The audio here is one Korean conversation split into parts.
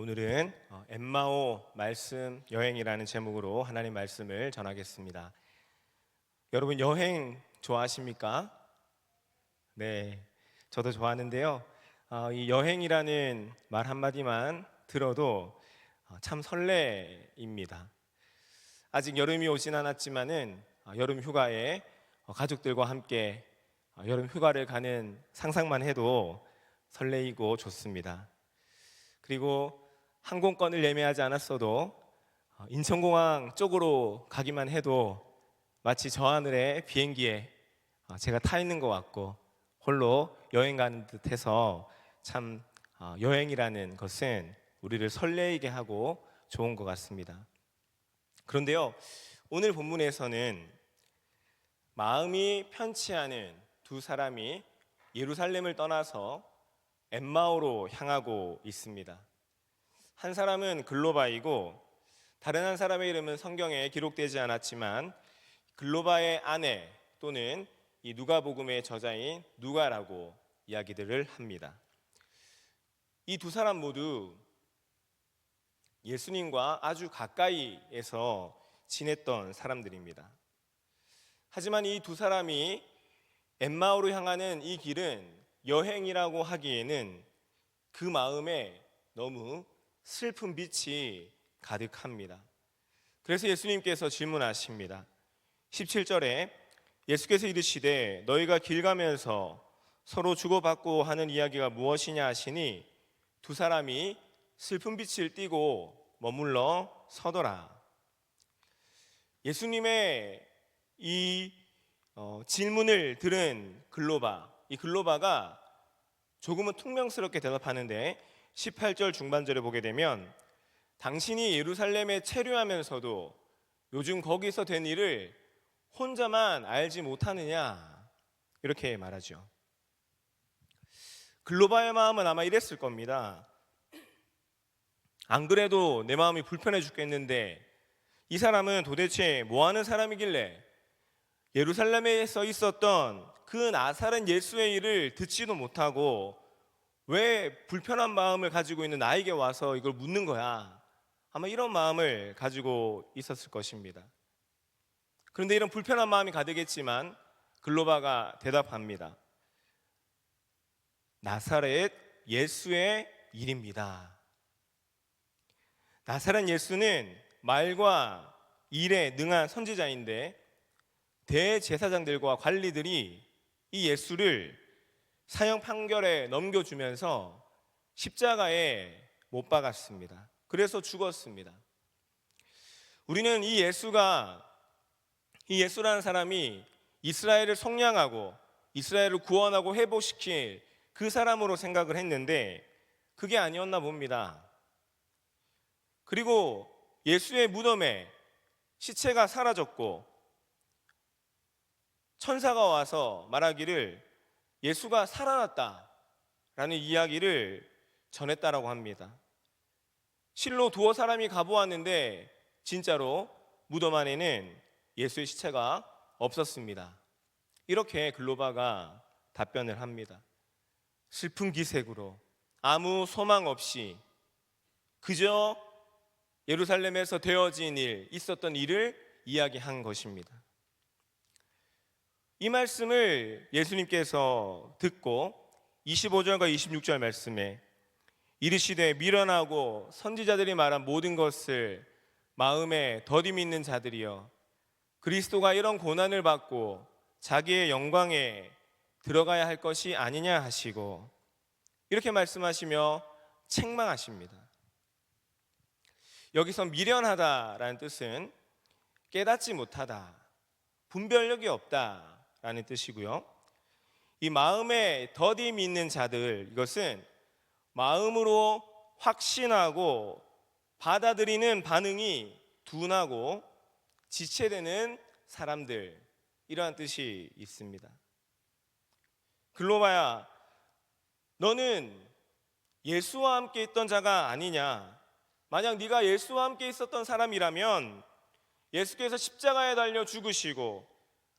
오늘은 엠마오 말씀 여행이라는 제목으로 하나님 말씀을 전하겠습니다. 여러분 여행 좋아하십니까? 네, 저도 좋아하는데요. 이 여행이라는 말 한마디만 들어도 참 설레입니다. 아직 여름이 오진 않았지만은 여름 휴가에 가족들과 함께 여름 휴가를 가는 상상만 해도 설레이고 좋습니다. 그리고 항공권을 예매하지 않았어도 인천공항 쪽으로 가기만 해도 마치 저 하늘의 비행기에 제가 타 있는 것 같고 홀로 여행 가는 듯해서 참 여행이라는 것은 우리를 설레이게 하고 좋은 것 같습니다. 그런데요, 오늘 본문에서는 마음이 편치 않은 두 사람이 예루살렘을 떠나서 엠마오로 향하고 있습니다. 한 사람은 글로바이고 다른 한 사람의 이름은 성경에 기록되지 않았지만 글로바의 아내 또는 이 누가복음의 저자인 누가라고 이야기들을 합니다. 이 두 사람 모두 예수님과 아주 가까이에서 지냈던 사람들입니다. 하지만 이 두 사람이 엠마오로 향하는 이 길은 여행이라고 하기에는 그 마음에 너무 슬픈 빛이 가득합니다. 그래서 예수님께서 질문하십니다. 17절에 예수께서 이르시되 너희가 길 가면서 서로 주고받고 하는 이야기가 무엇이냐 하시니 두 사람이 슬픈 빛을 띠고 머물러 서더라. 예수님의 이 질문을 들은 이 글로바가 조금은 퉁명스럽게 대답하는데 18절 중반절에 보게 되면 당신이 예루살렘에 체류하면서도 요즘 거기서 된 일을 혼자만 알지 못하느냐 이렇게 말하죠. 글로바의 마음은 아마 이랬을 겁니다. 안 그래도 내 마음이 불편해 죽겠는데 이 사람은 도대체 뭐 하는 사람이길래 예루살렘에서 있었던 그 나사렛 예수의 일을 듣지도 못하고 왜 불편한 마음을 가지고 있는 나에게 와서 이걸 묻는 거야? 아마 이런 마음을 가지고 있었을 것입니다. 그런데 이런 불편한 마음이 가득했지만 글로바가 대답합니다. 나사렛 예수의 일입니다. 나사렛 예수는 말과 일에 능한 선지자인데 대제사장들과 관리들이 이 예수를 사형 판결에 넘겨주면서 십자가에 못 박았습니다. 그래서 죽었습니다. 우리는 이 예수라는 사람이 이스라엘을 속량하고 이스라엘을 구원하고 회복시킬 그 사람으로 생각을 했는데 그게 아니었나 봅니다. 그리고 예수의 무덤에 시체가 사라졌고 천사가 와서 말하기를 예수가 살아났다라는 이야기를 전했다라고 합니다. 실로 두어 사람이 가보았는데 진짜로 무덤 안에는 예수의 시체가 없었습니다. 이렇게 글로바가 답변을 합니다. 슬픈 기색으로 아무 소망 없이 그저 예루살렘에서 되어진 일, 있었던 일을 이야기한 것입니다. 이 말씀을 예수님께서 듣고 25절과 26절 말씀에 이르시되 미련하고 선지자들이 말한 모든 것을 마음에 더디 믿는 자들이여 그리스도가 이런 고난을 받고 자기의 영광에 들어가야 할 것이 아니냐 하시고 이렇게 말씀하시며 책망하십니다. 여기서 미련하다라는 뜻은 깨닫지 못하다, 분별력이 없다라는 뜻이고요. 이 마음에 더디 믿는 자들, 이것은 마음으로 확신하고 받아들이는 반응이 둔하고 지체되는 사람들, 이러한 뜻이 있습니다. 글로바야, 너는 예수와 함께 있던 자가 아니냐? 만약 네가 예수와 함께 있었던 사람이라면 예수께서 십자가에 달려 죽으시고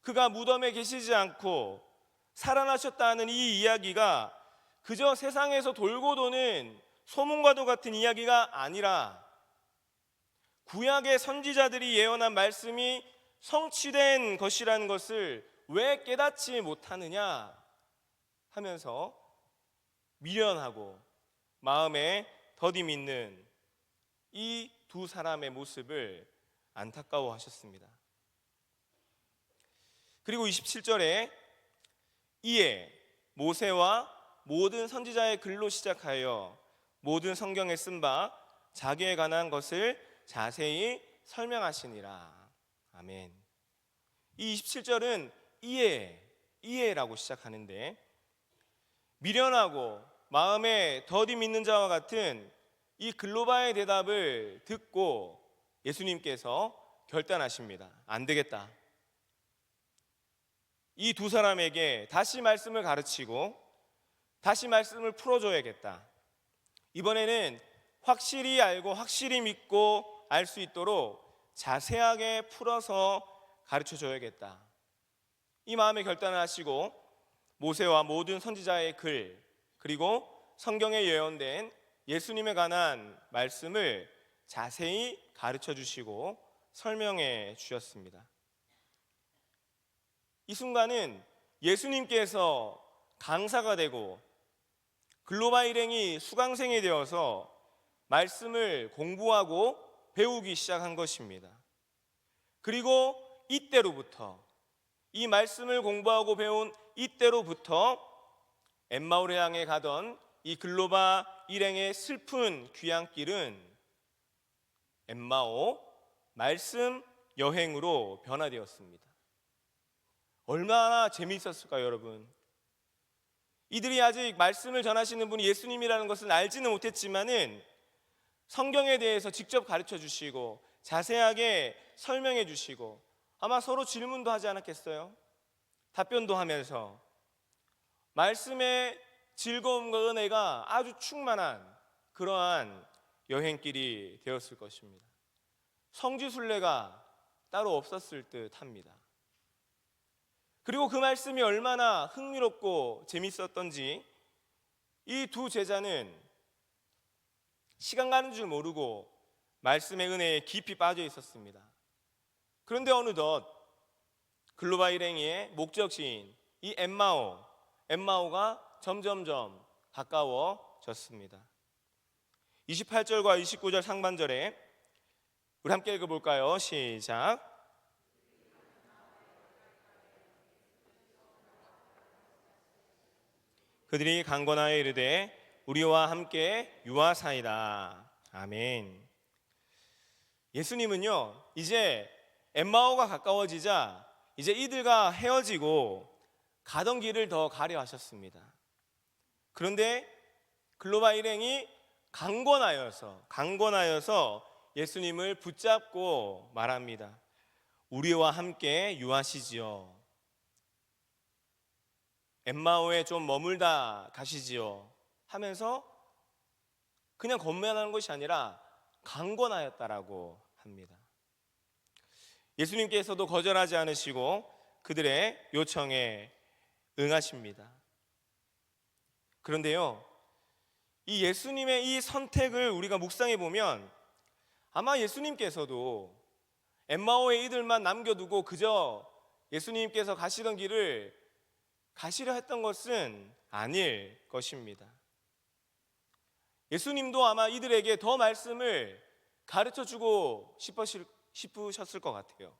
그가 무덤에 계시지 않고 살아나셨다는 이 이야기가 그저 세상에서 돌고 도는 소문과도 같은 이야기가 아니라 구약의 선지자들이 예언한 말씀이 성취된 것이라는 것을 왜 깨닫지 못하느냐 하면서 미련하고 마음에 더디 믿는 이 두 사람의 모습을 안타까워하셨습니다. 그리고 27절에 이에 모세와 모든 선지자의 글로 시작하여 모든 성경에 쓴 바 자기에 관한 것을 자세히 설명하시니라. 아멘. 이 27절은 이에라고 시작하는데, 미련하고 마음에 더디 믿는 자와 같은 이 글로바의 대답을 듣고 예수님께서 결단하십니다. 안 되겠다. 이 두 사람에게 다시 말씀을 가르치고 다시 말씀을 풀어줘야겠다. 이번에는 확실히 알고 확실히 믿고 알 수 있도록 자세하게 풀어서 가르쳐줘야겠다. 이 마음의 결단을 하시고 모세와 모든 선지자의 글, 그리고 성경에 예언된 예수님에 관한 말씀을 자세히 가르쳐 주시고 설명해 주셨습니다. 이 순간은 예수님께서 강사가 되고 글로벌 일행이 수강생이 되어서 말씀을 공부하고 배우기 시작한 것입니다. 그리고 이때로부터, 이 말씀을 공부하고 배운 이때로부터 엠마오를 향해 가던 이 글로바 일행의 슬픈 귀향길은 엠마오 말씀 여행으로 변화되었습니다. 얼마나 재미있었을까요, 여러분? 이들이 아직 말씀을 전하시는 분이 예수님이라는 것은 알지는 못했지만은 성경에 대해서 직접 가르쳐 주시고 자세하게 설명해 주시고 아마 서로 질문도 하지 않았겠어요? 답변도 하면서 말씀의 즐거움과 은혜가 아주 충만한 그러한 여행길이 되었을 것입니다. 성지순례가 따로 없었을 듯 합니다. 그리고 그 말씀이 얼마나 흥미롭고 재밌었던지 이 두 제자는 시간 가는 줄 모르고 말씀의 은혜에 깊이 빠져 있었습니다. 그런데 어느덧 글로바 일행의 목적지인 이 엠마오가 점점점 가까워졌습니다. 28절과 29절 상반절에 우리 함께 읽어볼까요? 시작. 그들이 강권하여 이르되 우리와 함께 유하사이다. 아멘. 예수님은요, 이제 엠마오가 가까워지자 이제 이들과 헤어지고 가던 길을 더 가려 하셨습니다. 그런데 글로바 일행이 강권하여서 예수님을 붙잡고 말합니다. 우리와 함께 유하시지요. 엠마오에 좀 머물다 가시지요 하면서 그냥 건면하는 것이 아니라 강권하였다라고 합니다. 예수님께서도 거절하지 않으시고 그들의 요청에 응하십니다. 그런데요, 이 예수님의 이 선택을 우리가 묵상해 보면 아마 예수님께서도 엠마오의 이들만 남겨두고 그저 예수님께서 가시던 길을 가시려 했던 것은 아닐 것입니다. 예수님도 아마 이들에게 더 말씀을 가르쳐주고 싶으셨을 것 같아요.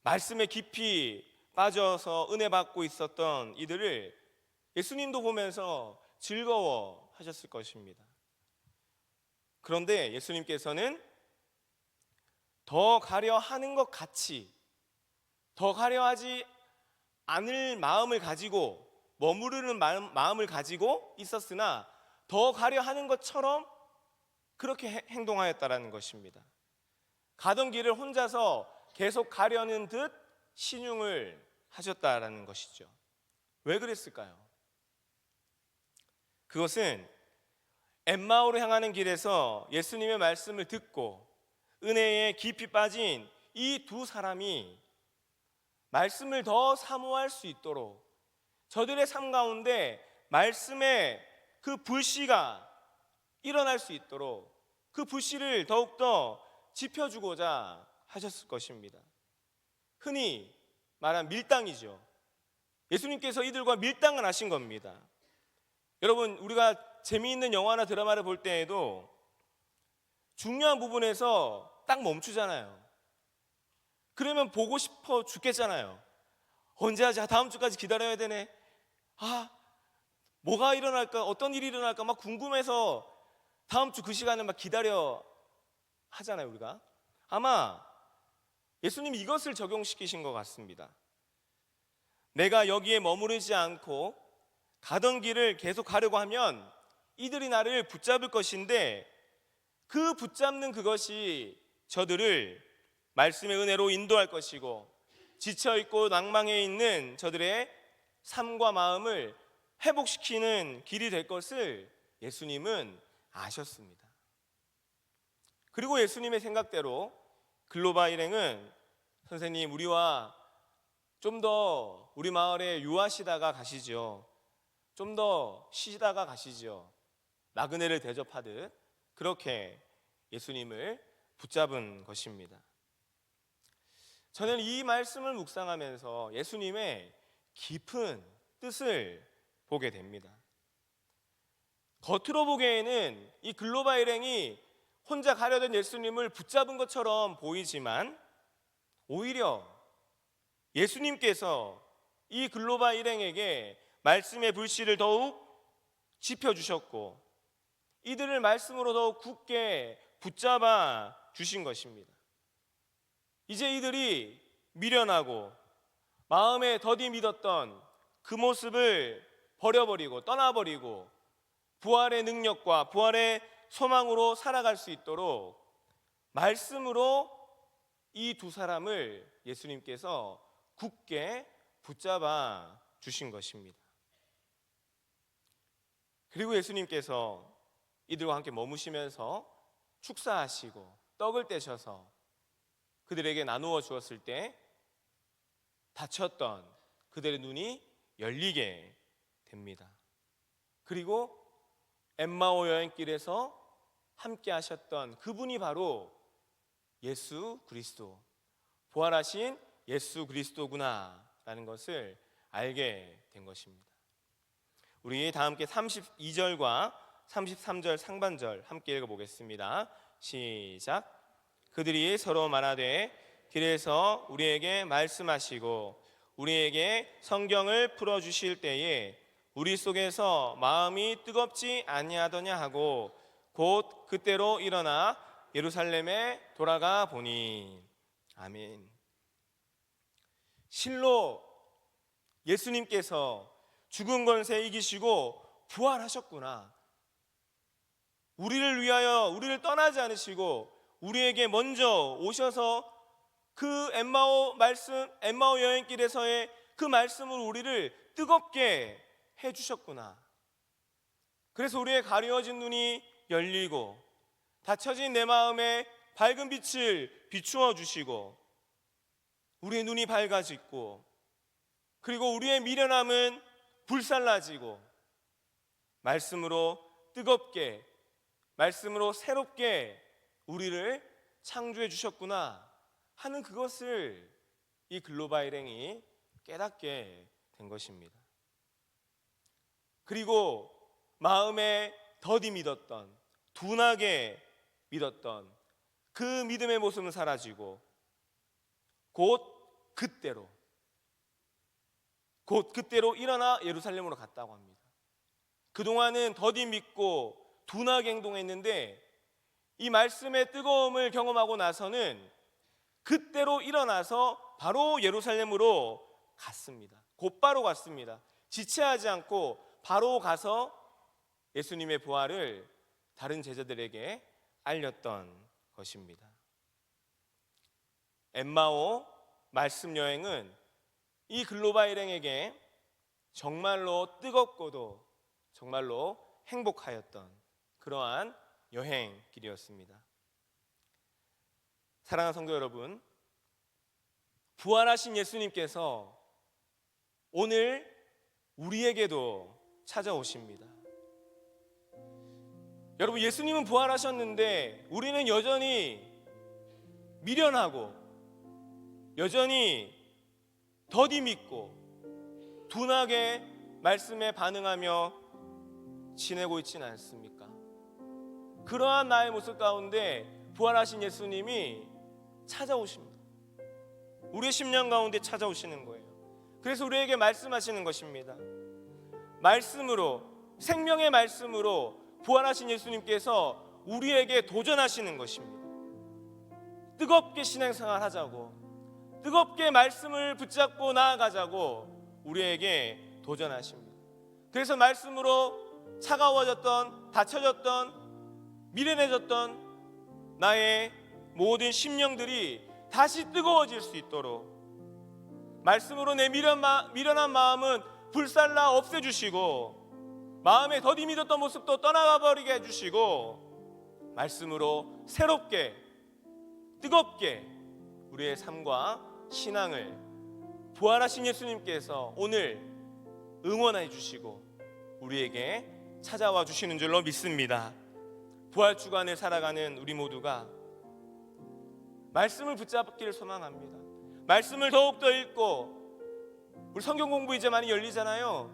말씀에 깊이 빠져서 은혜 받고 있었던 이들을 예수님도 보면서 즐거워하셨을 것입니다. 그런데 예수님께서는 더 가려 하는 것 같이, 더 가려 하지 않을 마음을 가지고, 머무르는 마음을 가지고 있었으나 더 가려 하는 것처럼 그렇게 행동하였다라는 것입니다. 가던 길을 혼자서 계속 가려는 듯 신용을 하셨다라는 것이죠. 왜 그랬을까요? 그것은 엠마오로 향하는 길에서 예수님의 말씀을 듣고 은혜에 깊이 빠진 이 두 사람이 말씀을 더 사모할 수 있도록 저들의 삶 가운데 말씀의 그 불씨가 일어날 수 있도록 그 불씨를 더욱더 지펴주고자 하셨을 것입니다. 흔히 말한 밀당이죠. 예수님께서 이들과 밀당을 하신 겁니다. 여러분, 우리가 재미있는 영화나 드라마를 볼 때에도 중요한 부분에서 딱 멈추잖아요. 그러면 보고 싶어 죽겠잖아요. 언제 하지? 다음 주까지 기다려야 되네. 뭐가 일어날까? 어떤 일이 일어날까? 막 궁금해서 다음 주 그 시간을 막 기다려 하잖아요, 우리가. 아마 예수님이 이것을 적용시키신 것 같습니다. 내가 여기에 머무르지 않고 가던 길을 계속 가려고 하면 이들이 나를 붙잡을 것인데, 그 붙잡는 그것이 저들을 말씀의 은혜로 인도할 것이고, 지쳐있고 낭망해 있는 저들의 삶과 마음을 회복시키는 길이 될 것을 예수님은 아셨습니다. 그리고 예수님의 생각대로 글로바 일행은, 선생님, 우리와 좀 더 우리 마을에 유하시다가 가시죠. 좀 더 쉬다가 가시죠. 나그네를 대접하듯 그렇게 예수님을 붙잡은 것입니다. 저는 이 말씀을 묵상하면서 예수님의 깊은 뜻을 보게 됩니다. 겉으로 보기에는 이 글로바 일행이 혼자 가려던 예수님을 붙잡은 것처럼 보이지만, 오히려 예수님께서 이 글로바 일행에게 말씀의 불씨를 더욱 지펴주셨고, 이들을 말씀으로 더욱 굳게 붙잡아 주신 것입니다. 이제 이들이 미련하고 마음에 더디 믿었던 그 모습을 버려버리고 떠나버리고 부활의 능력과 부활의 소망으로 살아갈 수 있도록 말씀으로 이 두 사람을 예수님께서 굳게 붙잡아 주신 것입니다. 그리고 예수님께서 이들과 함께 머무시면서 축사하시고 떡을 떼셔서 그들에게 나누어 주었을 때 닫혔던 그들의 눈이 열리게 됩니다. 그리고 엠마오 여행길에서 함께 하셨던 그분이 바로 예수 그리스도, 부활하신 예수 그리스도구나 라는 것을 알게 된 것입니다. 우리 다 함께 32절과 33절 상반절 함께 읽어보겠습니다. 시작. 그들이 서로 말하되 길에서 우리에게 말씀하시고 우리에게 성경을 풀어주실 때에 우리 속에서 마음이 뜨겁지 아니하더냐 하고 곧 그때로 일어나 예루살렘에 돌아가 보니. 아멘. 실로 예수님께서 죽은 권세 이기시고 부활하셨구나. 우리를 위하여 우리를 떠나지 않으시고 우리에게 먼저 오셔서 그 엠마오 여행길에서의 그 말씀으로 우리를 뜨겁게 해주셨구나. 그래서 우리의 가려진 눈이 열리고 닫혀진 내 마음에 밝은 빛을 비추어 주시고 우리의 눈이 밝아지고, 그리고 우리의 미련함은 불살라지고 말씀으로 뜨겁게, 말씀으로 새롭게 우리를 창조해 주셨구나 하는 그것을 이 글로바 일행이 깨닫게 된 것입니다. 그리고 마음에 더디 믿었던, 둔하게 믿었던 그 믿음의 모습은 사라지고 곧 그때로 일어나 예루살렘으로 갔다고 합니다. 그동안은 더디 믿고 둔하게 행동했는데 이 말씀의 뜨거움을 경험하고 나서는 그때로 일어나서 바로 예루살렘으로 갔습니다. 곧바로 갔습니다. 지체하지 않고 바로 가서 예수님의 부활을 다른 제자들에게 알렸던 것입니다. 엠마오 말씀 여행은 이 글로바 일행에게 정말로 뜨겁고도 정말로 행복하였던 그러한 여행길이었습니다. 사랑하는 성도 여러분, 부활하신 예수님께서 오늘 우리에게도 찾아오십니다. 여러분, 예수님은 부활하셨는데 우리는 여전히 미련하고 여전히 더디 믿고 둔하게 말씀에 반응하며 지내고 있지는 않습니까? 그러한 나의 모습 가운데 부활하신 예수님이 찾아오십니다. 우리의 심령 가운데 찾아오시는 거예요. 그래서 우리에게 말씀하시는 것입니다. 말씀으로, 생명의 말씀으로 부활하신 예수님께서 우리에게 도전하시는 것입니다. 뜨겁게 신앙생활 하자고, 뜨겁게 말씀을 붙잡고 나아가자고 우리에게 도전하십니다. 그래서 말씀으로 차가워졌던, 닫혀졌던, 미련해졌던 나의 모든 심령들이 다시 뜨거워질 수 있도록 말씀으로 내 미련한 마음은 불살라 없애주시고 마음에 더디 믿었던 모습도 떠나가 버리게 해주시고 말씀으로 새롭게 뜨겁게 우리의 삶과 신앙을 부활하신 예수님께서 오늘 응원해 주시고 우리에게 찾아와 주시는 줄로 믿습니다. 부활 주간을 살아가는 우리 모두가 말씀을 붙잡기를 소망합니다. 말씀을 더욱더 읽고, 우리 성경 공부 이제 많이 열리잖아요.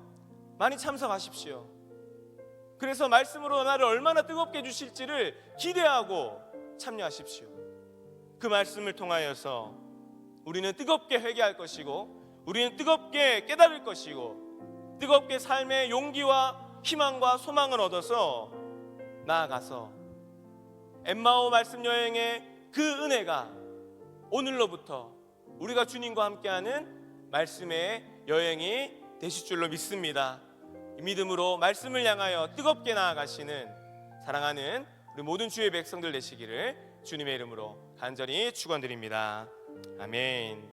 많이 참석하십시오. 그래서 말씀으로 나를 얼마나 뜨겁게 해주실지를 기대하고 참여하십시오. 그 말씀을 통하여서 우리는 뜨겁게 회개할 것이고, 우리는 뜨겁게 깨달을 것이고, 뜨겁게 삶의 용기와 희망과 소망을 얻어서 나아가서 엠마오 말씀 여행의 그 은혜가 오늘로부터 우리가 주님과 함께하는 말씀의 여행이 되실 줄로 믿습니다. 이 믿음으로 말씀을 향하여 뜨겁게 나아가시는 사랑하는 우리 모든 주의 백성들 되시기를 주님의 이름으로 간절히 축원드립니다. 아멘.